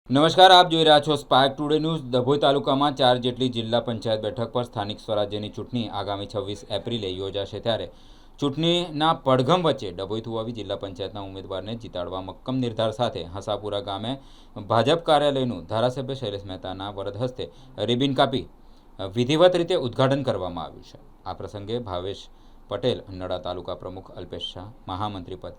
નમસ્કાર, આપ જોઈ રહ્યા છો સ્પાર્ક ટુડે ન્યૂઝ। ડભોઈ તાલુકામાં 4 જેટલી જિલ્લા પંચાયત બેઠક પર સ્થાનિક સ્વરાજ્યની ચૂંટણી આગામી 26 એપ્રિલે યોજાશે, ત્યારે ચૂંટણીના પડઘમ વચ્ચે ડભોઈ થુવાવી જિલ્લા પંચાયતના ઉમેદવારને જીતાડવા મક્કમ નિર્ધાર સાથે હસાપુરા ગામે ભાજપ કાર્યાલયનું ધારાસભ્ય શૈલેષ મહેતાના વરદ હસ્તે રિબિન કાપી વિધિવત રીતે ઉદ્ઘાટન કરવામાં આવ્યું છે। આ પ્રસંગે ભાવેશ પટેલ, નડા તાલુકા પ્રમુખ અલ્પેશ શાહ, મહામંત્રી પદ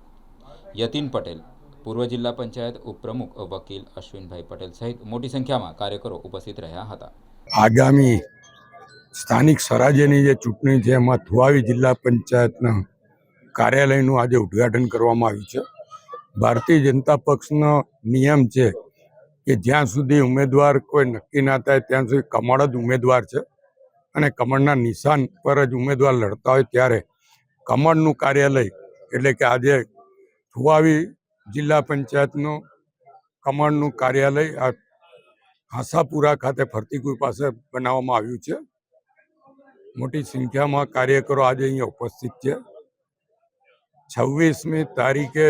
યતિન પટેલ, પૂર્વ જિલ્લા પંચાયત ઉપપ્રમુખ વકીલ અશ્વિનભાઈ પટેલ સહિત મોટી સંખ્યામાં કાર્યકરો ઉપસ્થિત રહ્યા હતા। આગામી સ્થાનિક સ્વરાજ્યની જે ચૂંટણી છે એમાં થુવાવી જિલ્લા પંચાયતના કાર્યાલયનું આજે ઉદ્ઘાટન કરવામાં આવ્યું છે। ભારતીય જનતા પક્ષનો નિયમ છે કે જ્યાં સુધી ઉમેદવાર કોઈ નક્કી ના થાય ત્યાં સુધી કમળ જ ઉમેદવાર છે અને કમળના નિશાન પર જ ઉમેદવાર લડતા હોય ત્યારે કમળનું કાર્યાલય એટલે કે આજે થુવાવી જિલ્લા પંચાયતનું કમળનું કાર્યાલય આશાપુરા ખાતે ફરતીકુઈ પાસે બનાવવામાં આવ્યું છે। મોટી સંખ્યામાં કાર્યકરો આજે અહીંયા ઉપસ્થિત છે। 26મી તારીખે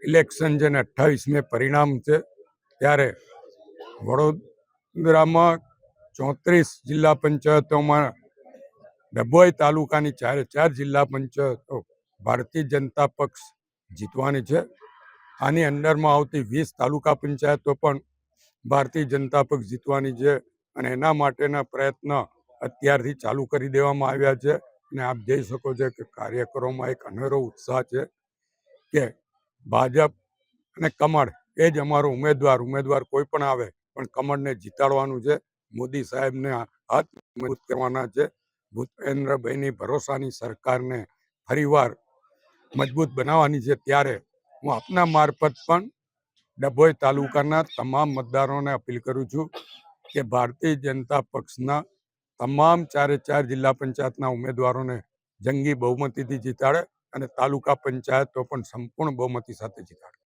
ઇલેક્શન છે ને 28મે પરિણામ છે, ત્યારે વડોદરામાં 34 જિલ્લા પંચાયતોમાં ડભોઈ તાલુકાની 4 જિલ્લા પંચાયતો ભારતીય જનતા પક્ષ જીતવાની છે। આની અંદરમાં આવતી 20 તાલુકા પંચાયતો પણ ભારતીય જનતા પક્ષ જીતવાની છે અને એના માટેના પ્રયત્ન અત્યારથી ચાલુ કરી દેવામાં આવ્યા છે અને આપ જોઈ શકો છો કે કાર્યકરોમાં એક અનેરો ઉત્સાહ છે કે ભાજપ અને કમળ એ જ અમારો ઉમેદવાર કોઈ પણ આવે પણ કમળને જીતાડવાનું છે। મોદી સાહેબને હાથ મજબૂત કરવાના છે। ભૂપેન્દ્રભાઈની ભરોસાની સરકારને ફરીવાર મજબૂત બનાવવાની છે। ત્યારે હું આપના મારફત પણ ડભોઈ તાલુકાના તમામ મતદારોને અપીલ કરું છું કે ભારતીય જનતા પક્ષના તમામ 4 જિલ્લા પંચાયતના ઉમેદવારોને જંગી બહુમતીથી જીતાડે અને તાલુકા પંચાયતો પણ સંપૂર્ણ બહુમતી સાથે જીતાડે।